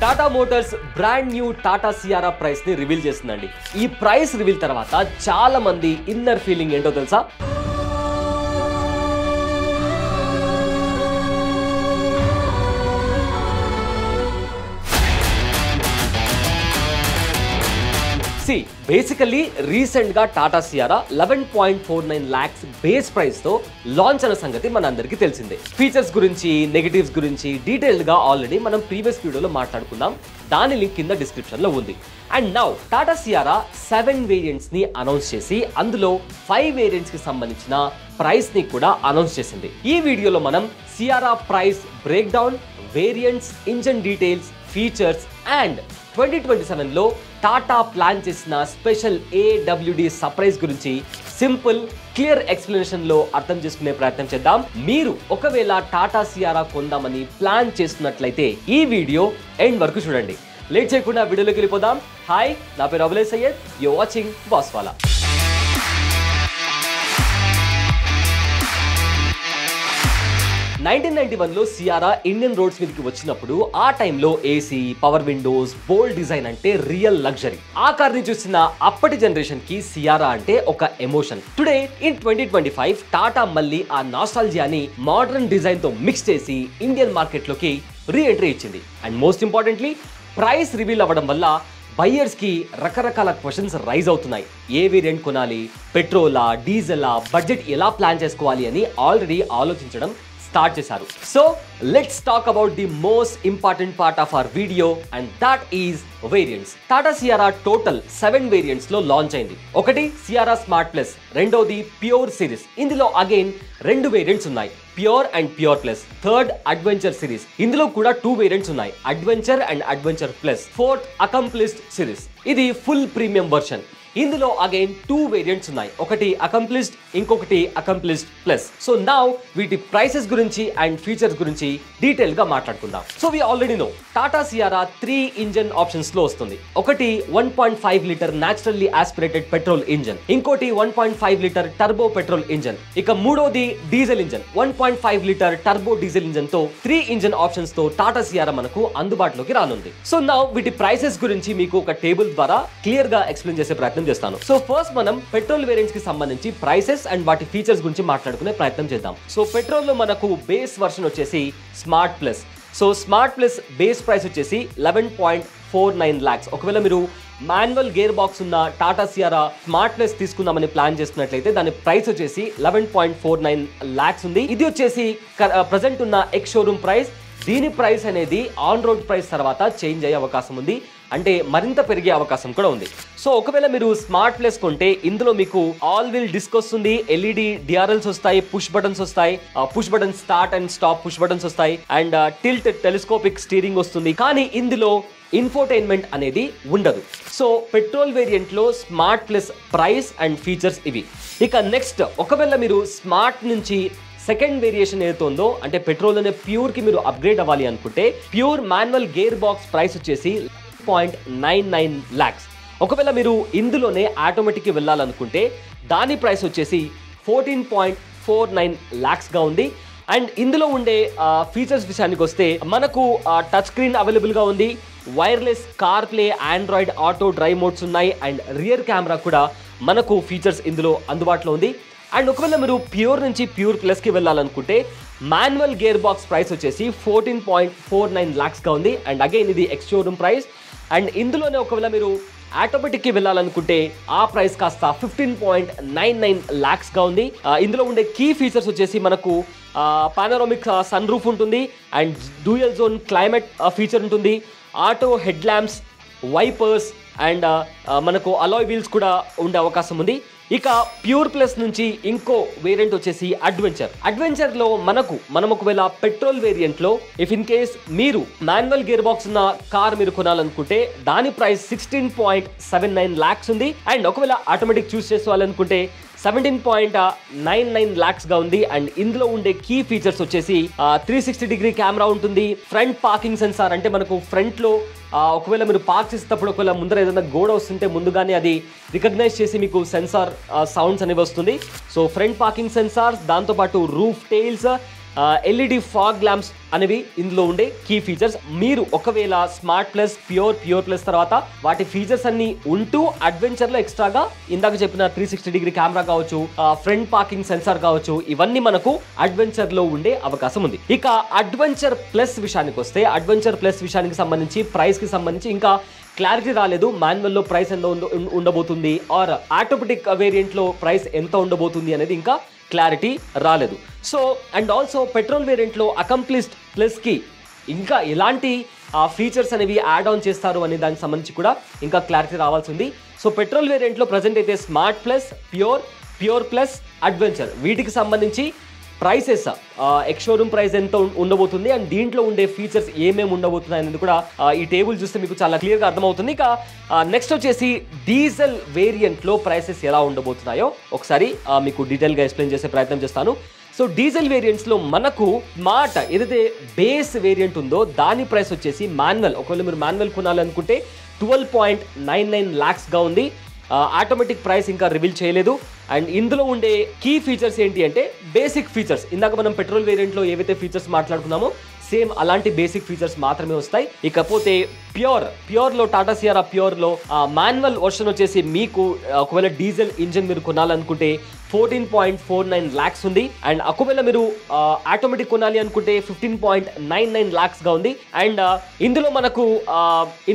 Tata Motors brand new Tata Sierra price ని reveal చేస్తుందండి. ఈ ప్రైస్ రివీల్ తర్వాత చాలా మంది ఇన్నర్ ఫీలింగ్ ఏంటో తెలుసా? బేసికల్లీ రీసెంట్ గా Tata Sierra 11.49 lakhs base price తో లాంచ్ అన్న సంగతి మన అందరికీ తెలిసిందే. ఫీచర్స్ గురించి, నెగటివ్స్ గురించి డీటెయిల్డ్ గా ఆల్రెడీ మనం ప్రీవియస్ వీడియోలో మాట్లాడుకున్నాం. దాని లింక్ కింద డిస్క్రిప్షన్ లో ఉంది. And now Tata Sierra 7 variants ని అనౌన్స్ చేసి అందులో 5 వేరియంట్స్ కి సంబంధించిన ప్రైస్ ని కూడా అనౌన్స్ చేసింది. ఈ వీడియోలో మనం Sierra price break down, variants, engine details, features and 2027లో టాటా ప్లాన్ చేసిన స్పెషల్ AWD సర్ప్రైజ్ గురించి సింపుల్ క్లియర్ ఎక్స్ప్లెనేషన్ లో అర్థం చేసుకునే ప్రయత్నం చేద్దాం. మీరు ఒకవేళ టాటా సియారా కొందామని ప్లాన్ చేస్తున్నట్లయితే ఈ వీడియో ఎండ్ వరకు చూడండి. లేట్ చేయకుండా వీడియోలోకి వెళ్ళిపోదాం. హాయ్, నా పేరు అబులే సయ్యద్, యు వాచింగ్ బాస్వాలా. 1991లో సియారా ఇండియన్ రోడ్స్ మీదకి వచ్చినప్పుడు ఆ టైంలో AC, power windows, bold design అంటే రియల్ లగ్జరీ. ఆ కార్ ని చూసిన అప్పటి జనరేషన్ కి సియారా అంటే ఒక ఎమోషన్. టుడే ఇన్ 2025 టాటా మళ్ళీ ఆ నాస్టాల్జియాని మోడర్న్ డిజైన్ తో మిక్స్ చేసి ఇండియన్ మార్కెట్ లోకి రీ ఎంట్రీ ఇచ్చింది. And most importantly price reveal అవ్వడం వల్ల బయ్యర్స్ కి రకరకాల క్వశ్చన్స్ రైజ్ అవుతున్నాయి. ఏ వేరియంట్ కొనాలి, పెట్రోలా, డీజిలా, బడ్జెట్ ఎలా ప్లాన్ చేసుకోవాలి అని ఆల్రెడీ ఆలోచించడం స్టార్ట్ చేశారు. So let's talk about the most important part of our video and that is variants. Tata Sierra total 7 variants లో లాంచ్ అయింది. ఒకటి సియారా స్మార్ట్ ప్లస్, రెండోది ప్యూర్ సిరీస్. ఇందులో అగైన్ 2 వేరియంట్స్ ఉన్నాయి, pure and pure plus. Third adventure series, ఇందులో కూడా 2 variants ఉన్నాయి, adventure and adventure plus. Fourth accomplished series, ఇది ఫుల్ ప్రీమియం వర్షన్. ఇందులో అగైన్ 2 వేరియంట్స్ ఉన్నాయి, ఒకటి అకంప్లిస్డ్, ఇంకొకటి అకంప్లిస్డ్ ప్లస్. సో నౌ వీటి ప్రైసెస్ గురించి అండ్ ఫీచర్స్ గురించి డీటెయిల్ గా మాట్లాడుకుందాం. So we already know Tata Sierra 3 engine options లో వస్తుంది. ఒకటి 1.5 litre naturally aspirated petrol engine, ఇంకోటి 1.5 లీటర్ టర్బో పెట్రోల్ ఇంజన్, ఇక మూడోది diesel engine 1.5 litre turbo diesel engine తో 3 ఇంజన్ ఆప్షన్స్ తో టాటా సియారా మనకు అందుబాటులోకి రానుంది. సో నౌ వీటి ప్రైసెస్ గురించి మీకు ఒక టేబుల్ ద్వారా క్లియర్ గా ఎక్స్ప్లెయిన్ చేసే ప్రయత్నం చేస్తాను. సో ఫస్ట్ మనం పెట్రోల్ వేరియంట్స్ కి సంబంధించి ప్రైసెస్ అండ్ వాటి ఫీచర్స్ గురించి మాట్లాడుకునే ప్రయత్నం చేద్దాం. సో పెట్రోల్ లో మనకు బేస్ వర్షన్ వచ్చేసి smart plus. So smart plus base price వచ్చేసి 11.49 lakhs. ఒకవేళ మీరు మాన్యువల్ గేర్ బాక్స్ ఉన్న టాటా సియారా స్మార్ట్ ప్లస్ తీసుకుందామని ప్లాన్ చేస్తున్నట్లయితే దాని ప్రైస్ వచ్చేసి 11.49 lakhs ఉంది. ఇది వచ్చేసి ప్రజెంట్ ఉన్న ఎక్స్ షోరూమ్ ప్రైస్. దీని ప్రైస్ అనేది ఆన్ రోడ్ ప్రైస్ తర్వాత చేంజ్ అయ్యే అవకాశం ఉంది, అంటే మరింత పెరిగే అవకాశం కూడా ఉంది. సో ఒకవేళ మీరు స్మార్ట్ ప్లస్ కొంటే ఇందులో మీకు ఆల్ వీల్ డిస్క్ వస్తుంది, LED DRLs వస్తాయి, పుష్ బటన్స్ వస్తాయి, push button start and stop push buttons వస్తాయి, అండ్ టిల్ట్ టెలిస్కోపిక్ స్టీరింగ్ వస్తుంది. కానీ ఇందులో ఇన్ఫోటైన్మెంట్ అనేది ఉండదు. సో పెట్రోల్ వేరియంట్ లో smart plus price and features ఇవి. ఇక నెక్స్ట్, ఒకవేళ మీరు స్మార్ట్ నుంచి సెకండ్ వేరియేషన్ ఏదైతుందో అంటే పెట్రోల్ అనే ప్యూర్ కి మీరు అప్గ్రేడ్ అవ్వాలి అనుకుంటే pure manual gear box price వచ్చేసి 0.99 lakhs. ఒకవేళ మీరు ఇందులోనే ఆటోమేటిక్ కి వెళ్ళాలనుకుంటే దాని ప్రైస్ వచ్చేసి 14.49 lakhs గా ఉంది. అండ్ ఇందులో ఉండే ఫీచర్స్ విషయానికి వస్తే మనకు టచ్ స్క్రీన్ అవైలబుల్ గా ఉంది, wireless car play, Android auto drive modes ఉన్నాయి, అండ్ రియర్ కెమెరా కూడా మనకు ఫీచర్స్ ఇందులో అందుబాటులో ఉంది. అండ్ ఒకవేళ మీరు ప్యూర్ నుంచి ప్యూర్ ప్లస్ కి వెళ్ళాలనుకుంటే మాన్యువల్ గేర్ బాక్స్ ప్రైస్ వచ్చేసి 14.49 lakhs గా ఉంది. అండ్ అగైన్ ఇది ఎక్స్ షోరూమ్ ప్రైస్. అండ్ ఇందులోనే ఒకవేళ మీరు ఆటోమేటిక్ కి వెళ్ళాలనుకుంటే ఆ ప్రైస్ కాస్త 15.99 lakhs గా ఉంది. ఇందులో ఉండే కీ ఫీచర్స్ వచ్చేసి మనకు పానోరామిక్ సన్ రూఫ్ ఉంటుంది, and dual zone climate feature ఉంటుంది, auto headlamps, wipers, and మనకు అలాయ్ వీల్స్ కూడా ఉండే అవకాశం ఉంది. ఇక ప్యూర్ ప్లస్ నుంచి ఇంకో వేరియంట్ వచ్చేసి అడ్వెంచర్ లో మనం ఒకవేళ పెట్రోల్ వేరియంట్ లో ఇఫ్ ఇన్ కేస్ మీరు మాన్యువల్ గేర్ బాక్స్ ఉన్న కార్ మీరు కొనాలనుకుంటే దాని ప్రైస్ 16.79 lakhs ఉంది. అండ్ ఒకవేళ ఆటోమేటిక్ చూస్ చేసుకోవాలనుకుంటే 17.99 lakhs గా ఉంది. అండ్ ఇందులో ఉండే కీ ఫీచర్స్ వచ్చేసి 360-degree కెమెరా ఉంటుంది, ఫ్రంట్ పార్కింగ్ సెన్సార్, అంటే మనకు ఫ్రంట్ లో ఒకవేళ మీరు పార్క్ చేసేటప్పుడు ఒకవేళ ముందర ఏదైనా గోడ వస్తుంటే ముందుగానే అది రికగ్నైజ్ చేసి మీకు సెన్సార్ సౌండ్స్ అనేవి వస్తుంది. సో ఫ్రంట్ పార్కింగ్ సెన్సార్స్, దాంతోపాటు roof tiles, LED fog lamps అనేవి ఇందులో ఉండే కీ ఫీచర్స్. మీరు ఒకవేళ స్మార్ట్ ప్లస్, ప్యూర్ ప్లస్ తర్వాత వాటి ఫీచర్స్ అన్ని ఉంటూ అడ్వెంచర్ లో ఎక్స్ట్రాగా ఇందాక చెప్పిన 360 కెమెరా కావచ్చు, ఫ్రంట్ పార్కింగ్ సెన్సార్ కావచ్చు, ఇవన్నీ మనకు అడ్వెంచర్ లో ఉండే అవకాశం ఉంది. ఇక అడ్వెంచర్ ప్లస్ విషయానికి వస్తే, అడ్వెంచర్ ప్లస్ విషయానికి సంబంధించి ప్రైస్ కి సంబంధించి ఇంకా క్లారిటీ రాలేదు. మాన్యువల్ లో ప్రైస్ ఎంత ఉండబోతుంది ఆర్ ఆటోమేటిక్ వేరియంట్ లో ప్రైస్ ఎంత ఉండబోతుంది అనేది ఇంకా క్లారిటీ రాలేదు. So and also petrol variant లో అకంప్లిస్డ్ ప్లస్ కి ఇంకా ఎలాంటి ఫీచర్స్ అనేవి యాడ్ ఆన్ చేస్తారు అనే దానికి సంబంధించి కూడా ఇంకా క్లారిటీ రావాల్సి ఉంది. సో పెట్రోల్ వేరియంట్ లో ప్రజెంట్ అయితే smart plus, pure plus, adventure వీటికి సంబంధించి ప్రైసెస్ ఎక్స్ షోరూమ్ ప్రైస్ ఎంత ఉండబోతుంది అండ్ దీంట్లో ఉండే ఫీచర్స్ ఏమేమి ఉండబోతున్నాయి అనేది కూడా ఈ టేబుల్ చూస్తే మీకు చాలా క్లియర్గా అర్థమవుతుంది. ఇక నెక్స్ట్ వచ్చేసి డీజిల్ వేరియంట్ లో ప్రైసెస్ ఎలా ఉండబోతున్నాయో ఒకసారి మీకు డీటెయిల్గా ఎక్స్ప్లెయిన్ చేసే ప్రయత్నం చేస్తాను. సో డీజిల్ వేరియంట్స్ లో మనకు స్మార్ట్ ఏదైతే బేస్ వేరియంట్ ఉందో దాని ప్రైస్ వచ్చేసి మాన్యువల్, ఒకవేళ మీరు మాన్యువల్ కొనాలనుకుంటే 12.99 lakhs గా ఉంది. ఆటోమేటిక్ ప్రైస్ ఇంకా రివీల్ చేయలేదు. అండ్ ఇందులో ఉండే కీ ఫీచర్స్ ఏంటి అంటే బేసిక్ ఫీచర్స్, ఇందాక మనం పెట్రోల్ వేరియంట్లో ఏవైతే ఫీచర్స్ మాట్లాడుకున్నామో సేమ్ అలాంటి బేసిక్ ఫీచర్స్ మాత్రమే వస్తాయి. ఇకపోతే ప్యూర్లో టాటా సియారా ప్యూర్లో మాన్యువల్ వర్షన్ వచ్చేసి మీకు ఒకవేళ డీజిల్ ఇంజిన్ మీరు కొనాలనుకుంటే 14.49 lakhs ఉంది. అండ్ ఒకవేళ మీరు ఆటోమేటిక్ కొనాలి అనుకుంటే 15.99 lakhs గా ఉంది. అండ్ ఇందులో మనకు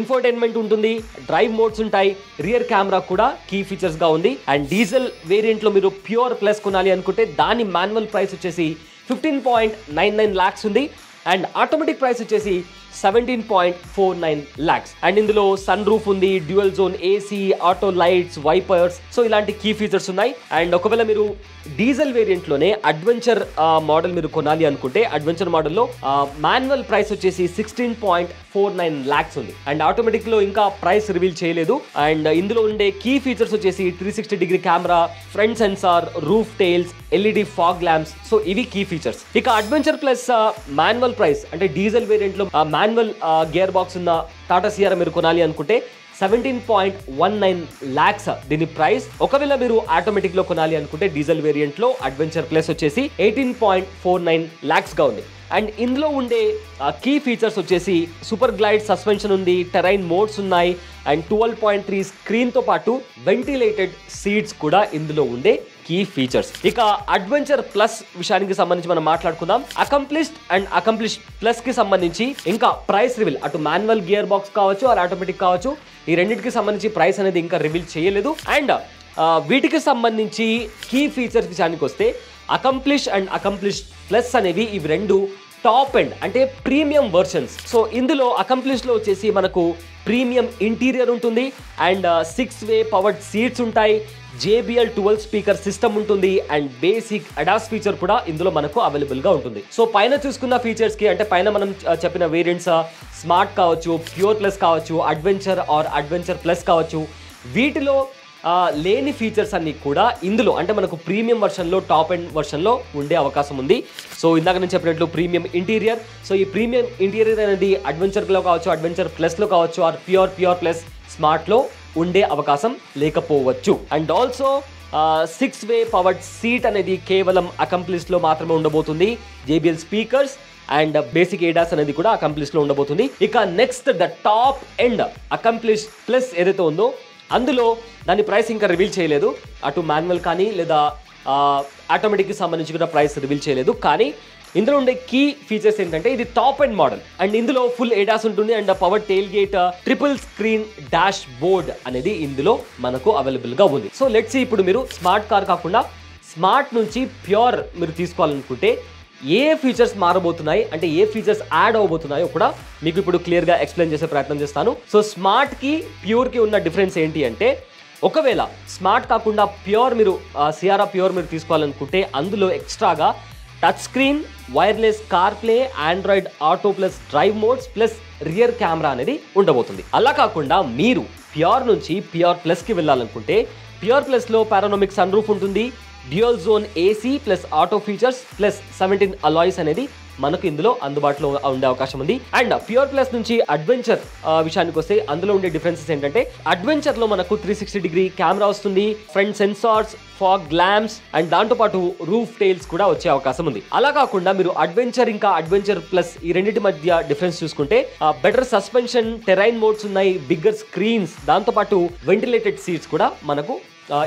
ఇన్ఫోటైన్మెంట్ ఉంటుంది, డ్రైవ్ మోడ్స్ ఉంటాయి, రియర్ కెమెరా కూడా కీ ఫీచర్స్ గా ఉంది. అండ్ డీజిల్ వేరియంట్ లో మీరు ప్యూర్ ప్లస్ కొనాలి అనుకుంటే దాని మాన్యువల్ ప్రైస్ వచ్చేసి 15.99 lakhs ఉంది. అండ్ ఆటోమేటిక్ ప్రైస్ వచ్చేసి 17.49 lakhs. అండ్ ఇందులో సన్ రూఫ్ ఉంది, dual zone AC, auto lights, wipers, so ఇలాంటి కీ ఫీచర్స్ ఉన్నాయి. అండ్ ఒకవేళ మీరు డీజిల్ వేరియంట్ లోనే అడ్వెంచర్ మోడల్ మీరు కొనాలి అనుకుంటే అడ్వెంచర్ మోడల్లో మాన్యువల్ ప్రైస్ వచ్చేసి 16.49 lakhs ఉంది. అండ్ ఆటోమేటిక్ లో ఇంకా ప్రైస్ రివీల్ చేయలేదు. అండ్ ఇందులో ఉండే కీ ఫీచర్స్ వచ్చేసి 360 camera, front sensor, roof tiles, LED fog lamps, so ఇవి కీ ఫీచర్స్. ఇక అడ్వెంచర్ ప్లస్ మాన్యువల్ ప్రైస్ అంటే డీజిల్ వేరియంట్ లో మాన్యువల్ గేర్ బాక్స్ ఉన్న టాటా సియారా మీరు కొనాలి అనుకుంటే 17.19 lakhs దీని ప్రైస్. ఒకవేళ మీరు ఆటోమేటిక్ లో కొనాలి అనుకుంటే డీజిల్ వేరియంట్ లో అడ్వెంచర్ ప్లస్ వచ్చేసి 18.49 lakhs గా ఉంది. అండ్ ఇందులో ఉండే కీ ఫీచర్స్ వచ్చేసి సూపర్ గ్లైడ్ సస్పెన్షన్ ఉంది, టెరైన్ మోడ్స్ ఉన్నాయి, అండ్ 12.3 స్క్రీన్ తో పాటు వెంటిలేటెడ్ సీట్స్ కూడా ఇందులో ఉండే కీ ఫీచర్స్. ఇక అడ్వెంచర్ ప్లస్ విషయానికి సంబంధించి మనం మాట్లాడుకుందాం. అకంప్లిస్డ్ అండ్ అకంప్లిష్ ప్లస్ కి సంబంధించి ఇంకా ప్రైస్ రివీల్, అటు మాన్యువల్ గేర్ బాక్స్ కావచ్చు ఆర్ ఆటోమేటిక్ కావచ్చు, ఈ రెండింటికి సంబంధించి ప్రైస్ అనేది ఇంకా రివీల్ చేయలేదు. అండ్ వీటికి సంబంధించి కీ ఫీచర్స్ విషయానికి వస్తే అకంప్లిష్ అండ్ అకంప్లిష్ ప్లస్ అనేవి ఇవి రెండు టాప్ ఎండ్ అంటే ప్రీమియం వర్షన్స్. సో ఇందులో అకంప్లిష్ లో వచ్చేసి మనకు ప్రీమియం ఇంటీరియర్ ఉంటుంది అండ్ 6-way పవర్డ్ సీట్స్ ఉంటాయి, JBL 12 స్పీకర్ సిస్టమ్ ఉంటుంది అండ్ బేసిక్ అడాస్ ఫీచర్ కూడా ఇందులో మనకు అవైలబుల్ గా ఉంటుంది. సో పైన చూసుకున్న ఫీచర్స్ కి అంటే పైన మనం చెప్పిన వేరియంట్స్ స్మార్ట్ కావచ్చు, ప్యూర్ ప్లస్ కావచ్చు, అడ్వెంచర్ ఆర్ అడ్వెంచర్ ప్లస్ కావచ్చు, వీటిలో లేని ఫీచర్స్ అన్ని కూడా ఇందులో అంటే మనకు ప్రీమియం వర్షన్లో టాప్ ఎండ్ వర్షన్లో ఉండే అవకాశం ఉంది. సో ఇందాక నేను చెప్పినట్లు ప్రీమియం ఇంటీరియర్, సో ఈ ప్రీమియం ఇంటీరియర్ అనేది అడ్వెంచర్లో కావచ్చు, అడ్వెంచర్ ప్లస్లో కావచ్చు ఆర్ ప్యూర్ ప్లస్ స్మార్ట్లో ఉండే అవకాశం లేకపోవచ్చు. And also 6-way powered seat అనేది కేవలం అకంప్లిష్ లో మాత్రమే ఉండబోతుంది. JBL speakers and basic ADAS అనేది కూడా అకంప్లిష్ లో ఉండబోతుంది. ఇక next the top end accomplish plus ఏదైతే ఉందో అందులో దాని ప్రైస్ ఇంకా రివీల్ చేయలేదు. అటు మాన్యువల్ కానీ లేదా ఆటోమేటిక్ కి సంబంధించి కూడా ప్రైస్ రివీల్ చేయలేదు. కానీ ఇందులో ఉండే కీ ఫీచర్స్ ఏంటంటే ఇది టాప్ ఎండ్ మోడల్ అండ్ ఇందులో ఫుల్ ఏడాస్ ఉంటుంది and power tail gate, triple screen dash board అనేది ఇందులో మనకు అవైలబుల్ గా ఉంది. సో లెట్స్ సీ ఇప్పుడు మీరు స్మార్ట్ కార్ కాకుండా స్మార్ట్ నుంచి ప్యూర్ మీరు తీసుకోవాలనుకుంటే ఏ ఫీచర్స్ మారబోతున్నాయి అంటే ఏ ఫీచర్స్ యాడ్ అవబోతున్నాయో కూడా మీకు ఇప్పుడు క్లియర్ గా ఎక్స్ప్లెయిన్ చేసే ప్రయత్నం చేస్తాను. సో స్మార్ట్ కి ప్యూర్ కి ఉన్న డిఫరెన్స్ ఏంటి అంటే ఒకవేళ స్మార్ట్ కాకుండా ప్యూర్ మీరు సియారా ప్యూర్ మీరు తీసుకోవాలనుకుంటే అందులో ఎక్స్ట్రాగా touch screen, wireless car play, Android auto plus drive modes plus rear camera అనేది ఉండబోతుంది. అలా కాకుండా మీరు ప్యూర్ నుంచి ప్యూర్ ప్లస్ కి వెళ్ళాలనుకుంటే ప్యూర్ ప్లస్ లో పారానోమిక్ సన్ రూఫ్ ఉంటుంది, dual zone AC plus auto features plus 17 alloys అనేది మనకు ఇందులో అందుబాటులో ఉండే అవకాశం ఉంది. అండ్ ప్యూర్ ప్లస్ నుంచి అడ్వెంచర్ విషయానికి వస్తే అందులో ఉండే డిఫరెన్సెస్ ఏంటంటే అడ్వెంచర్ లో మనకు 360 డిగ్రీ కెమెరా వస్తుంది, ఫ్రంట్ సెన్సార్స్, ఫాగ్ గ్లాంప్స్ అండ్ దాంతో పాటు రూఫ్ టైల్స్ కూడా వచ్చే అవకాశం ఉంది. అలా కాకుండా మీరు అడ్వెంచర్ ఇంకా అడ్వెంచర్ ప్లస్ ఈ రెండింటి మధ్య డిఫరెన్స్ చూసుకుంటే బెటర్ సస్పెన్షన్, టెరైన్ మోడ్స్ ఉన్నాయి, బిగ్గర్ స్క్రీన్స్, దాంతో పాటు వెంటిలేటెడ్ సీట్స్ కూడా మనకు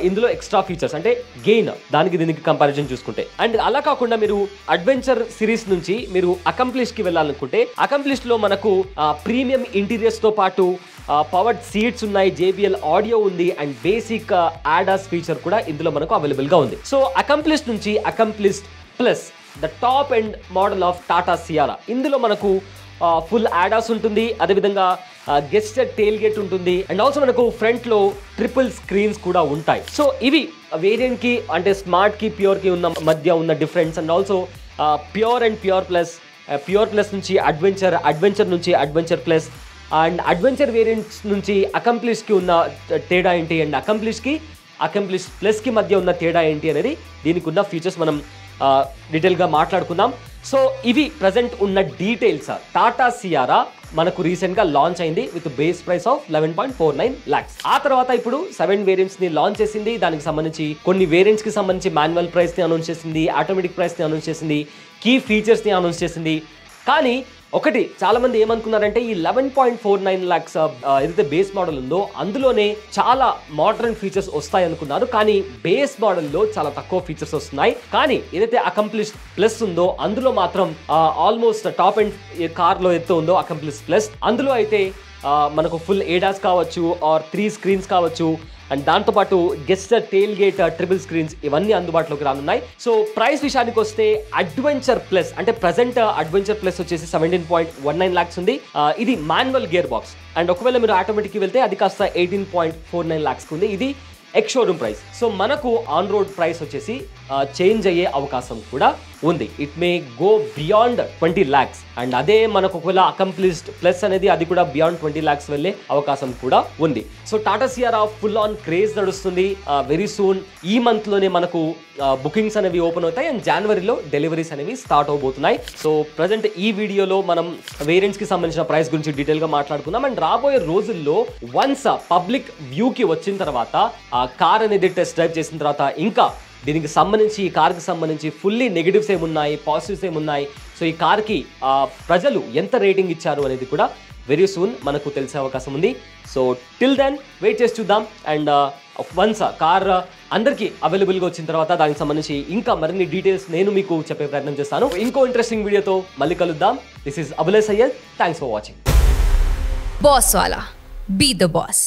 ఇందులో ఎక్స్ట్రా ఫీచర్స్ అంటే గెయిన్ దానికి దీనికి కంపారిజన్ చూసుకుంటే. అండ్ అలా కాకుండా మీరు అడ్వెంచర్ సిరీస్ నుంచి మీరు అకంప్లిష్ కి వెళ్ళాలనుకుంటే అకంప్లిష్ లో మనకు ప్రీమియం ఇంటీరియర్స్ తో పాటు పవర్డ్ సీట్స్ ఉన్నాయి, JBL ఆడియో ఉంది అండ్ బేసిక్ ADAS ఫీచర్ కూడా ఇందులో మనకు అవైలబుల్ గా ఉంది. సో అకంప్లిష్ నుంచి accomplish plus the top end model of Tata Sierra, ఇందులో మనకు ఫుల్ ADAS ఉంటుంది, అదేవిధంగా గెస్టెడ్ టెయిల్ గేట్ ఉంటుంది అండ్ ఆల్సో మనకు ఫ్రంట్ లో ట్రిపుల్ స్క్రీన్స్ కూడా ఉంటాయి. సో ఇవి వేరియంట్ కి అంటే స్మార్ట్ కి ప్యూర్ కి ఉన్న మధ్య ఉన్న difference. And also pure and pure plus నుంచి అడ్వెంచర్, అడ్వెంచర్ నుంచి adventure plus and adventure variants నుంచి అకంప్లిష్ కి ఉన్న తేడా ఏంటి అండ్ అకంప్లిష్ ప్లస్ కి మధ్య ఉన్న తేడా ఏంటి అనేది దీనికి ఉన్న ఫీచర్స్ మనం డీటెయిల్గా మాట్లాడుకుందాం. సో ఇవి ప్రజెంట్ ఉన్న డీటెయిల్స్. టాటా సియారా మనకు రీసెంట్గా లాంచ్ అయింది with base price of 11.49 lakhs. ఆ తర్వాత ఇప్పుడు 7 వేరియంట్స్ ని లాంచ్ చేసింది. దానికి సంబంధించి కొన్ని వేరియంట్స్ కి సంబంధించి మాన్యువల్ ప్రైస్ ని అనౌన్స్ చేసింది, ఆటోమేటిక్ ప్రైస్ ని అనౌన్స్ చేసింది, కీ ఫీచర్స్ ని అనౌన్స్ చేసింది. కానీ ఒకటి చాలా మంది ఏమనుకున్నారంటే ఈ 11.49 lakhs ఏదైతే బేస్ మోడల్ ఉందో అందులోనే చాలా మోడర్న్ ఫీచర్స్ వస్తాయి అనుకున్నారు. కానీ బేస్ మోడల్లో చాలా తక్కువ ఫీచర్స్ వస్తున్నాయి. కానీ ఏదైతే అకంప్లిష్ ప్లస్ ఉందో అందులో మాత్రం ఆల్మోస్ట్ టాప్ ఎండ్ కార్ లో అయితే ఉందో అకంప్లిష్ ప్లస్ అందులో అయితే మనకు ఫుల్ ADAS కావచ్చు ఆర్ 3 స్క్రీన్స్ కావచ్చు అండ్ దాంతోపాటు గెస్టర్ టెయిల్ గేట్, ట్రిపుల్ స్క్రీన్స్ ఇవన్నీ అందుబాటులోకి రానున్నాయి. సో ప్రైస్ విషయానికి వస్తే అడ్వెంచర్ ప్లస్ అంటే ప్రజెంట్ అడ్వెంచర్ ప్లస్ వచ్చేసి 17.19 lakhs ఉంది. ఇది మాన్యువల్ గేర్ బాక్స్ అండ్ ఒకవేళ మీరు ఆటోమేటిక్ వెళ్తే అది కాస్త 18.49 lakhs ఉంది. ఇది ఎక్స్ షోరూమ్ ప్రైస్. సో మనకు ఆన్ రోడ్ ప్రైస్ వచ్చేసి చేంజ్ అయ్యే అవకాశం కూడా ఉంది. It may go beyond 20 lakhs and అదే మనకు ఒకవేళ అకంప్లిష్డ్ ప్లస్ అనేది అది కూడా బియాండ్ 20 lakhs వెళ్ళే అవకాశం కూడా ఉంది. So Tata Sierra full on craze నడుస్తుంది. వెరీ సూన్ ఈ మంత్ లోనే మనకు బుకింగ్స్ అనేవి ఓపెన్ అవుతాయి అండ్ జనవరిలో డెలివరీస్ అనేవి స్టార్ట్ అవబోతున్నాయి. సో ప్రజెంట్ ఈ వీడియోలో మనం వేరియంట్స్ కి సంబంధించిన ప్రైస్ గురించి డీటెయిల్ గా మాట్లాడుకుందాం అండ్ రాబోయే రోజుల్లో వన్స్ పబ్లిక్ వ్యూకి వచ్చిన తర్వాత ఆ కార్ అనేది టెస్ట్ డ్రైవ్ చేసిన తర్వాత ఇంకా దీనికి సంబంధించి ఈ కార్కి సంబంధించి ఫుల్లీ నెగిటివ్స్ ఏమున్నాయి, పాజిటివ్స్ ఏమున్నాయి, సో ఈ కార్కి ప్రజలు ఎంత రేటింగ్ ఇచ్చారు అనేది కూడా వెరీ సూన్ మనకు తెలిసే అవకాశం ఉంది. సో టిల్ దెన్ వెయిట్ చేసి చూద్దాం అండ్ వన్స్ కార్ అందరికీ అవైలబుల్గా వచ్చిన తర్వాత దానికి సంబంధించి ఇంకా మరిన్ని డీటెయిల్స్ నేను మీకు చెప్పే ప్రయత్నం చేస్తాను. ఇంకో ఇంట్రెస్టింగ్ వీడియోతో మళ్ళీ కలుద్దాం. This is Abule Syed. Thanks for watching. Bosswala, be the boss.